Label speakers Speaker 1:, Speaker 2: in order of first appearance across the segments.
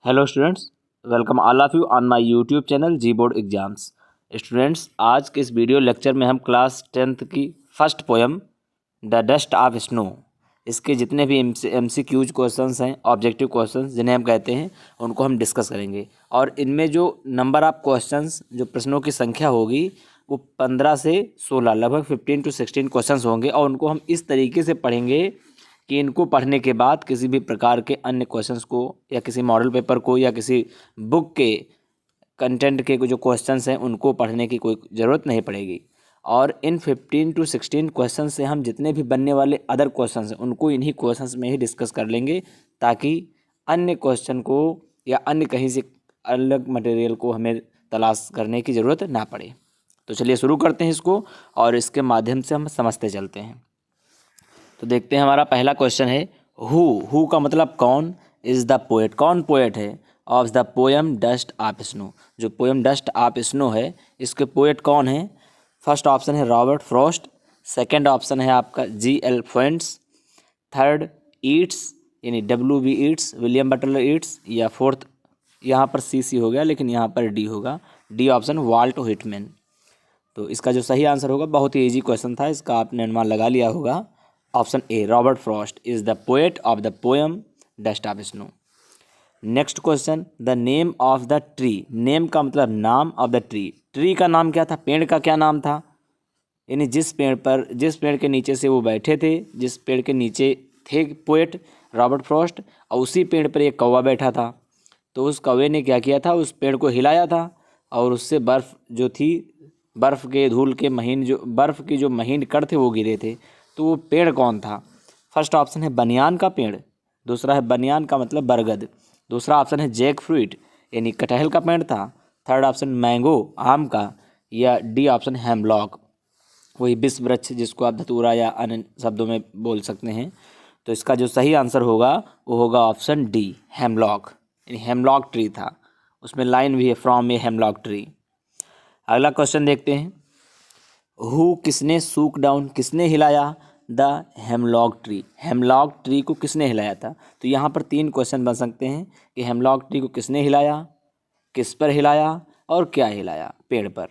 Speaker 1: Hello students, welcome all of you on my YouTube channel G board exams. Students, आज के इस video lecture में हम class 10th की first poem the dust of snow, इसके जितने भी MCQs क्वेश्चंस हैं, ऑब्जेक्टिव क्वेश्चंस जिन्हें हम कहते हैं, उनको हम डिस्कस करेंगे। और इनमें जो नंबर ऑफ क्वेश्चंस, जो प्रश्नों की संख्या होगी, वो 15 से 16, लगभग 15 to 16 क्वेश्चंस होंगे। और उनको हम इस तरीके से पढ़ेंगे कि इनको पढ़ने के बाद किसी भी प्रकार के अन्य क्वेश्चंस को या किसी मॉडल पेपर को या किसी बुक के कंटेंट के जो क्वेश्चंस हैं उनको पढ़ने की कोई ज़रूरत नहीं पड़ेगी। और इन 15 to 16 क्वेश्चन से हम जितने भी बनने वाले अदर क्वेश्चंस हैं उनको इन्हीं क्वेश्चंस में ही डिस्कस कर लेंगे, ताकि अन्य क्वेश्चन को या अन्य कहीं से अलग मटेरियल को हमें तलाश करने की ज़रूरत ना पड़े। तो चलिए शुरू करते हैं इसको, और इसके माध्यम से हम समझते चलते हैं। तो देखते हैं, हमारा पहला क्वेश्चन है हु का मतलब कौन, इज़ द पोएट, कौन पोएट है of the poem dust of snow. जो पोएम डस्ट ऑफ स्नो है, इसके पोएट कौन है? फर्स्ट ऑप्शन है रॉबर्ट फ्रॉस्ट, सेकंड ऑप्शन है आपका G.L. फेंट्स, थर्ड ईट्स यानी WB Yeats, William Butler Yeats, या फोर्थ यहाँ पर C हो गया लेकिन यहाँ पर D होगा, D ऑप्शन वाल्ट व्हिटमैन। तो इसका जो सही आंसर होगा, बहुत ही इजी क्वेश्चन था, इसका आपने अनुमान लगा लिया होगा, option A Robert Frost is the poet of the poem dust of snow. Next question, the name of the tree, name का मतलब नाम, ऑफ द ट्री, ट्री का नाम क्या था, पेड़ का क्या नाम था? यानी जिस पेड़ के नीचे से वो बैठे थे, जिस पेड़ के नीचे थे पोएट रॉबर्ट फ्रॉस्ट, और उसी पेड़ पर एक कौवा बैठा था। तो उस कौवे ने क्या किया था, उस पेड़ को हिलाया था, और उससे बर्फ़ जो थी, बर्फ़ के धूल के महीन, जो बर्फ़ की जो महीन कण थे वो गिरे थे। तो वो पेड़ कौन था? फर्स्ट ऑप्शन है बनियान का पेड़, दूसरा है बनियान का मतलब बरगद, दूसरा ऑप्शन है जैक फ्रूट यानी कटहल का पेड़ था, थर्ड ऑप्शन मैंगो आम का, या डी ऑप्शन हेमलॉक, वही विश्व वृक्ष जिसको आप धतूरा या अन्य शब्दों में बोल सकते हैं। तो इसका जो सही आंसर होगा वो होगा ऑप्शन डी हेमलॉक, यानी हेमलॉक ट्री था, उसमें लाइन भी है फ्रॉम ए हेमलॉक ट्री। अगला क्वेश्चन देखते हैं, हु किसने सूक डाउन, किसने हिलाया the hemlock tree, hemlock tree को किसने हिलाया था? तो यहाँ पर 3 क्वेश्चन बन सकते हैं कि हेमलॉक ट्री को किसने हिलाया, किस पर हिलाया, और क्या हिलाया पेड़ पर,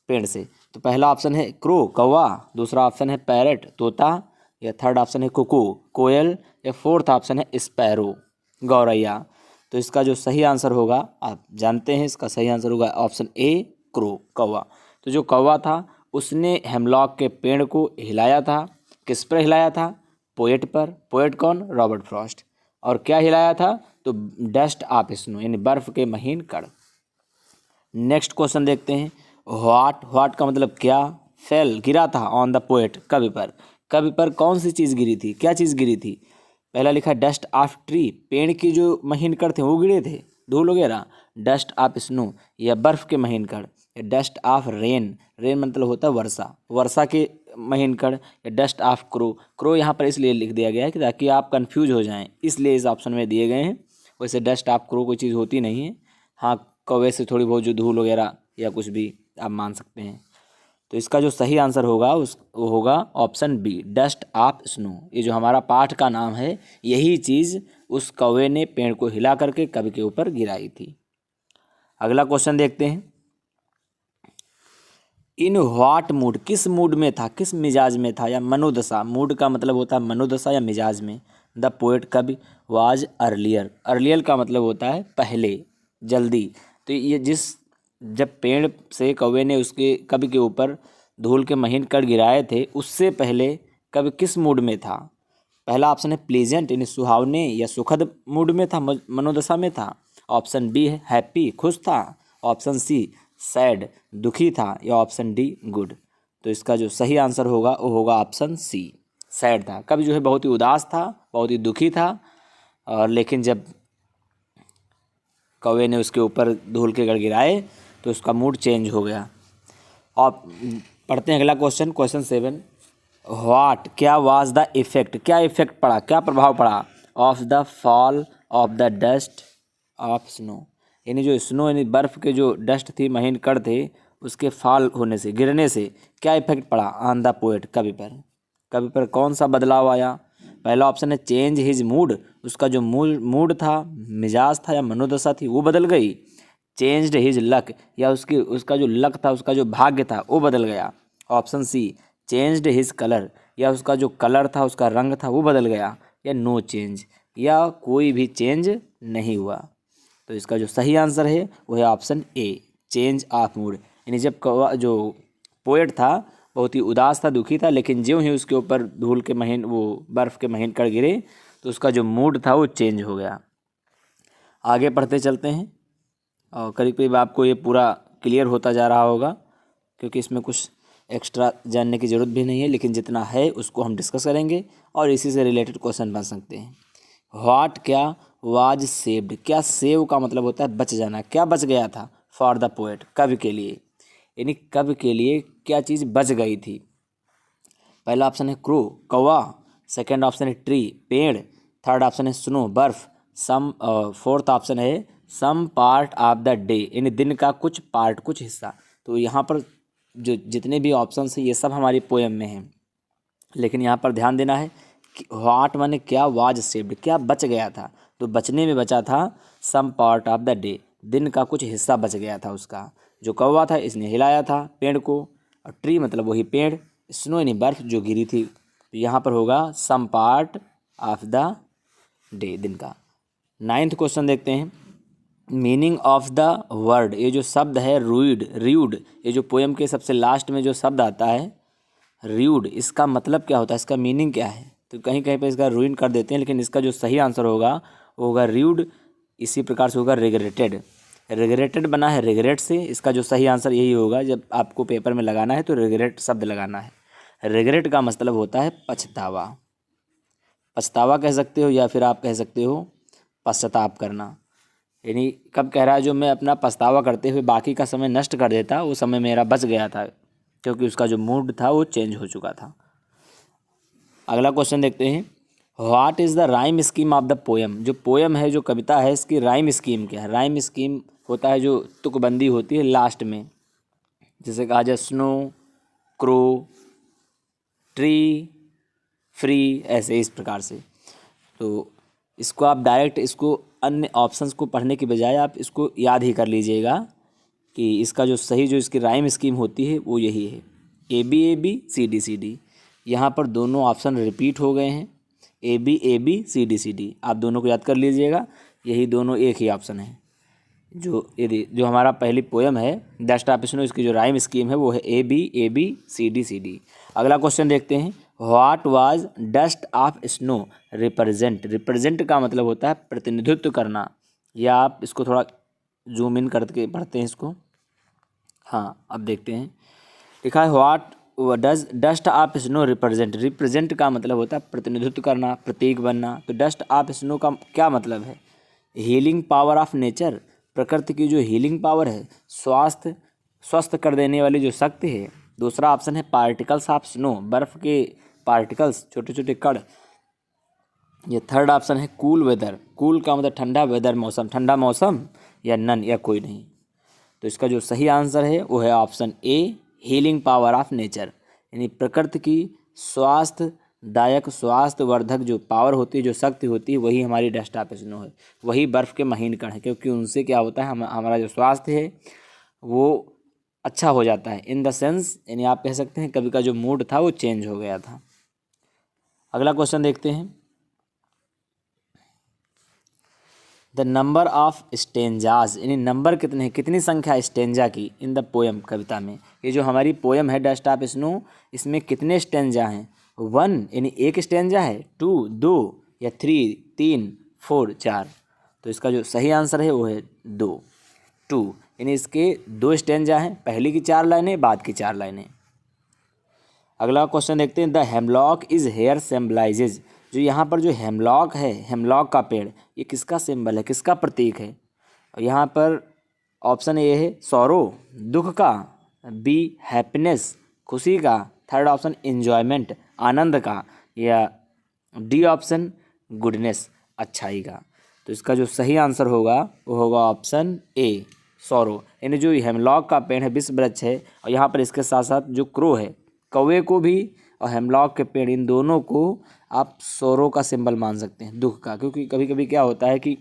Speaker 1: पेड़ से। तो पहला ऑप्शन है क्रो कौवा, दूसरा ऑप्शन है पैरट तोता, या थर्ड ऑप्शन है कुकू कोयल, या फोर्थ ऑप्शन है स्पैरो गौरैया। तो इसका जो सही आंसर होगा, आप जानते हैं, इसका सही आंसर होगा ऑप्शन ए क्रो कौवा। तो जो कौवा था उसने हेमलॉक के पेड़ को हिलाया था, किस पर हिलाया था? पोएट पर, पोएट कौन? Robert Frost. और क्या हिलाया था? तो डस्ट ऑफ स्नो यानी बर्फ़ के महीन कण। नेक्स्ट क्वेश्चन देखते हैं, व्हाट का मतलब क्या, फेल गिरा था ऑन द पोएट कवि पर, कवि पर कौन सी चीज़ गिरी थी, क्या चीज़ गिरी थी? पहला लिखा डस्ट ऑफ ट्री, पेड़ की जो महीन कण थे वो गिरे थे, धूल वगैरह, डस्ट ऑफ स्नो या बर्फ़ के महीन कण, या डस्ट ऑफ रेन, रेन मतलब होता है वर्षा, वर्षा के महीन कण, या डस्ट ऑफ क्रो, क्रो यहाँ पर इसलिए लिख दिया गया है कि ताकि आप कंफ्यूज हो जाएं, इसलिए इस ऑप्शन में दिए गए हैं। वैसे डस्ट ऑफ क्रो कोई चीज़ होती नहीं है, हाँ कौवे से थोड़ी बहुत जो धूल वगैरह या कुछ भी आप मान सकते हैं। तो इसका जो सही आंसर होगा वो होगा option B dust of snow. ये जो हमारा पाठ का नाम है, यही चीज़ उस कौवे ने पेड़ को हिला करके कवि के ऊपर गिराई थी। अगला क्वेश्चन देखते हैं, इन व्हाट मूड, किस मूड में था, किस मिजाज में था, या मनोदशा, मूड का मतलब होता है मनोदशा या मिजाज में, द पोएट कवि वाज अर्लियर, अर्लियर का मतलब होता है पहले, जल्दी। तो ये जब पेड़ से कौवे ने उसके कवि के ऊपर धूल के महीन कण गिराए थे, उससे पहले कवि किस मूड में था? पहला ऑप्शन है प्लीजेंट यानी सुहावने या सुखद मूड में था, मनोदशा में था, ऑप्शन बी है हैप्पी खुश था, ऑप्शन सी सैड दुखी था, या ऑप्शन डी गुड। तो इसका जो सही आंसर होगा वो होगा ऑप्शन सी सैड था, कवि जो है बहुत ही उदास था, बहुत ही दुखी था, और लेकिन जब कौवे ने उसके ऊपर धूल के गड़ गिराए तो उसका मूड चेंज हो गया। और पढ़ते हैं अगला क्वेश्चन, क्वेश्चन 7, व्हाट क्या वाज द इफेक्ट, क्या इफेक्ट पड़ा, क्या प्रभाव पड़ा of the fall of the dust of snow, यानी जो स्नो यानी बर्फ़ के जो डस्ट थी, महीन कण थे, उसके फॉल होने से, गिरने से क्या इफेक्ट पड़ा ऑन द पोएट कवि पर, कवि पर कौन सा बदलाव आया? पहला ऑप्शन है चेंज हिज मूड, उसका जो मूड था, मिजाज था या मनोदशा थी वो बदल गई। चेंज्ड हिज लक, या उसका जो लक था, उसका जो भाग्य था वो बदल गया। Option C, changed his colour, या उसका जो कलर था, उसका रंग था वो बदल गया। या नो चेंज, या कोई भी चेंज नहीं हुआ। तो इसका जो सही आंसर है वो है option A, change of mood. यानी जब जो पोएट था बहुत ही उदास था, दुखी था, लेकिन ज्यों ही उसके ऊपर धूल के महीन वो बर्फ़ के महीन कण गिरे तो उसका जो मूड था वो चेंज हो गया। आगे पढ़ते चलते हैं और करीब करीब आपको ये पूरा क्लियर होता जा रहा होगा, क्योंकि इसमें कुछ एक्स्ट्रा जानने की ज़रूरत भी नहीं है, लेकिन जितना है उसको हम डिस्कस करेंगे और इसी से रिलेटेड क्वेश्चन बन सकते हैं। व्हाट, क्या, वाज सेव्ड, क्या सेव का मतलब होता है बच जाना, क्या बच गया था फॉर द पोएट, कवि के लिए, यानी कवि के लिए क्या चीज़ बच गई थी। पहला ऑप्शन है क्रो, कौवा। सेकंड ऑप्शन है ट्री, पेड़। थर्ड ऑप्शन है स्नो, बर्फ। फोर्थ ऑप्शन है some part of the day, यानी दिन का कुछ पार्ट, कुछ हिस्सा। तो यहाँ पर जो जितने भी ऑप्शंस हैं ये सब हमारी पोएम में हैं, लेकिन यहाँ पर ध्यान देना है कि व्हाट माने क्या, वाज सेव्ड क्या बच गया था। तो बचने में बचा था some part of the day, दिन का कुछ हिस्सा बच गया था उसका। जो कौवा था इसने हिलाया था पेड़ को, और ट्री मतलब वही पेड़, स्नो यानी बर्फ जो गिरी थी। तो यहाँ पर होगा some part of the day, दिन का। 9th क्वेश्चन देखते हैं। मीनिंग ऑफ द वर्ड, ये जो शब्द है र्यूड, ये जो पोएम के सबसे लास्ट में जो शब्द आता है र्यूड, इसका मतलब क्या होता है, इसका मीनिंग क्या है। तो कहीं कहीं पे इसका रूइन कर देते हैं, लेकिन इसका जो सही आंसर होगा वो होगा र्यूड। इसी प्रकार से होगा रिग्रेटेड, रिग्रेटेड बना है रिग्रेट से। इसका जो सही आंसर यही होगा, जब आपको पेपर में लगाना है तो रिग्रेट शब्द लगाना है। रिग्रेट का मतलब होता है पछतावा, पछतावा कह सकते हो, या फिर आप कह सकते हो पश्चाताप करना। यानी कब कह रहा है, जो मैं अपना पछतावा करते हुए बाकी का समय नष्ट कर देता वो समय मेरा बच गया था, क्योंकि उसका जो मूड था वो चेंज हो चुका था। अगला क्वेश्चन देखते हैं। What is the rhyme scheme of the poem, जो पोएम है, जो कविता है, इसकी राइम स्कीम क्या है। राइम स्कीम होता है जो तुकबंदी होती है लास्ट में, जैसे कहा जाए स्नो, क्रो, ट्री, फ्री, ऐसे इस प्रकार से। तो इसको आप डायरेक्ट इसको अन्य ऑप्शंस को पढ़ने की बजाय आप इसको याद ही कर लीजिएगा कि इसका जो सही जो इसकी राइम स्कीम होती है वो यही है, ए बी सी डी। यहाँ पर दोनों ऑप्शन रिपीट हो गए हैं, ए बी सी डी। आप दोनों को याद कर लीजिएगा, यही दोनों एक ही ऑप्शन है। जो हमारा पहली पोएम है डस्ट ऑफ स्नो, इसकी जो राइम स्कीम है वो है ए बी सी डी। अगला क्वेश्चन देखते हैं। What was dust of snow represent, represent का मतलब होता है प्रतिनिधित्व करना, या आप इसको थोड़ा जूम इन करके पढ़ते हैं इसको। हाँ, अब देखते हैं। लिखा है what does dust of snow represent, represent का मतलब होता है प्रतिनिधित्व करना, प्रतीक बनना। तो डस्ट ऑफ स्नो का क्या मतलब है, हीलिंग पावर ऑफ नेचर, प्रकृति की जो हीलिंग पावर है, स्वस्थ कर देने वाली जो शक्ति है। दूसरा ऑप्शन है पार्टिकल्स ऑफ स्नो, बर्फ़ के पार्टिकल्स, छोटे छोटे कण। ये थर्ड ऑप्शन है कूल वेदर, कूल का मतलब ठंडा, वेदर मौसम, ठंडा मौसम, या नन, या कोई नहीं। तो इसका जो सही आंसर है वो है option A, healing power of nature, यानी प्रकृति की स्वास्थ्यदायक, स्वास्थ्यवर्धक जो पावर होती है, जो शक्ति होती है, वही हमारी डस्ट ऑफ स्नो है, वही बर्फ़ के महीन कण है। क्योंकि उनसे क्या होता है, हमारा जो स्वास्थ्य है वो अच्छा हो जाता है, इन द सेंस, यानी आप कह सकते हैं कभी का जो मूड था वो चेंज हो गया था। अगला क्वेश्चन देखते हैं। द नंबर ऑफ स्टेंजाज, यानी नंबर कितने हैं, कितनी संख्या स्टेंजा की इन द पोएम, कविता में। ये जो हमारी पोएम है डस्ट ऑफ स्नो, इसमें कितने स्टेंजा हैं। 1 यानी एक स्टेंजा है, 2 2, या 3 3, 4 4। तो इसका जो सही आंसर है वो है 2 यानी इसके 2 स्टेंजा हैं, पहली की 4 लाइनें, बाद की 4 लाइनें। अगला क्वेश्चन देखते हैं। The hemlock is here symbolises, जो यहाँ पर जो हेमलॉक है, हेमलॉक का पेड़, ये किसका सिंबल है, किसका प्रतीक है। और यहाँ पर ऑप्शन ए है सौरो, दुख का, बी हैप्पीनेस, खुशी का, थर्ड ऑप्शन एंजॉयमेंट, आनंद का, या डी ऑप्शन गुडनेस, अच्छाई का। तो इसका जो सही आंसर होगा वो होगा ऑप्शन ए, सौरो। यानी जो हेमलॉक का पेड़ है, विश्व वृक्ष है, और यहाँ पर इसके साथ साथ जो क्रो है, कौवे को भी और हेमलॉक के पेड़, इन दोनों को आप सोरो का सिंबल मान सकते हैं, दुख का। क्योंकि कभी कभी क्या होता है कि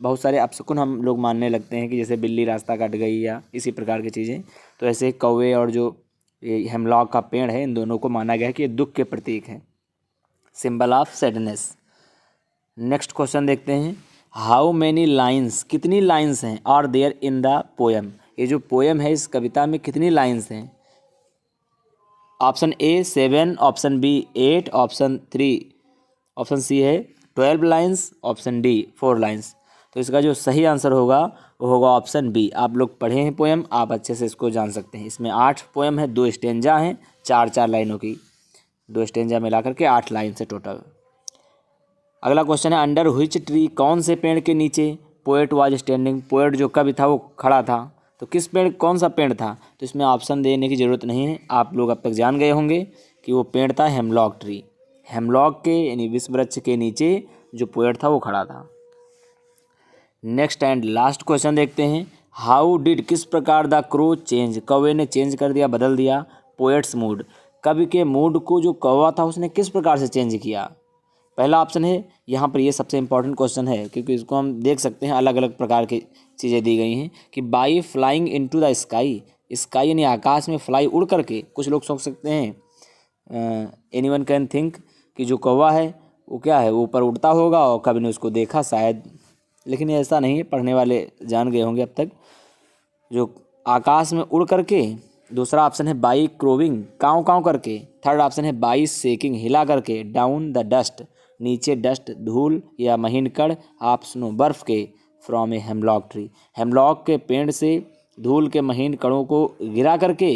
Speaker 1: बहुत सारे अपशकुन हम लोग मानने लगते हैं कि जैसे बिल्ली रास्ता काट गई या इसी प्रकार की चीज़ें। तो ऐसे कौवे और जो ये हेमलॉक का पेड़ है, इन दोनों को माना गया है कि ये दुख के प्रतीक हैं, symbol of sadness. Next question देखते हैं, हाउ मैनी लाइन्स, कितनी लाइन्स हैं, are there in the poem, ये जो पोएम है इस कविता में कितनी लाइन्स हैं। Option A 7, option B 8, option C है 12 लाइन्स, ऑप्शन डी 4 लाइन्स। तो इसका जो सही आंसर होगा वो होगा ऑप्शन बी। आप लोग पढ़े हैं पोएम, आप अच्छे से इसको जान सकते हैं। इसमें 8 पोएम है, 2 स्टेंजा हैं, 4 लाइनों की, 2 स्टेंजा मिला करके 8 लाइन से टोटल। अगला क्वेश्चन है, अंडर व्हिच ट्री, कौन से पेड़ के नीचे पोएट वाज स्टैंडिंग, पोएट जो कवि था वो खड़ा था। तो किस पेड़, कौन सा पेड़ था। तो इसमें ऑप्शन देने की ज़रूरत नहीं है, आप लोग अब तक जान गए होंगे कि वो पेड़ था हेमलॉक ट्री। हेमलॉक के यानी विश्व वृक्ष के नीचे जो पोएट था वो खड़ा था। नेक्स्ट एंड लास्ट क्वेश्चन देखते हैं, हाउ डिड, किस प्रकार द क्रो चेंज, कौवे ने चेंज कर दिया, बदल दिया पोएट्स मूड, कवि के मूड को जो कौवा था उसने किस प्रकार से चेंज किया। पहला ऑप्शन है, यहाँ पर ये सबसे इंपॉर्टेंट क्वेश्चन है क्योंकि इसको हम देख सकते हैं अलग अलग प्रकार की चीज़ें दी गई हैं कि by flying into the sky, sky यानी आकाश में फ्लाई उड़ करके। कुछ लोग सोच सकते हैं, एनीवन कैन थिंक कि जो कौवा है वो क्या है, ऊपर उड़ता होगा और कभी ने उसको देखा शायद, लेकिन ये ऐसा नहीं है, पढ़ने वाले जान गए होंगे अब तक, जो आकाश में उड़ करके। दूसरा ऑप्शन है बाई क्रोविंग, काँव काँव करके। थर्ड ऑप्शन है बाई शेकिंग, हिला करके। डाउन द डस्ट, नीचे डस्ट धूल या महीन कण, आप स्नो बर्फ के, from a hemlock tree, hemlock के पेड़ से धूल के महीन कणों को गिरा करके,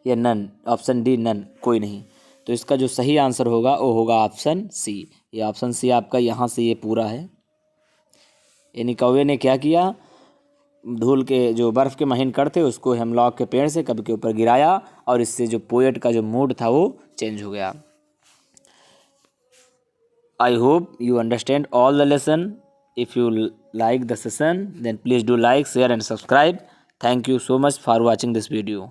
Speaker 1: या नन, ऑप्शन डी नन, कोई नहीं। तो इसका जो सही आंसर होगा वो होगा ऑप्शन सी। ये ऑप्शन सी आपका यहाँ से ये पूरा है, यानी कौवे ने क्या किया, धूल के जो बर्फ़ के महीन कण थे उसको हेमलॉक के पेड़ से कभी के ऊपर गिराया और इससे जो पोएट का जो मूड था वो चेंज हो गया। I hope you understand all the lesson. If you like the session, then please do like, share and subscribe. Thank you so much for watching this video.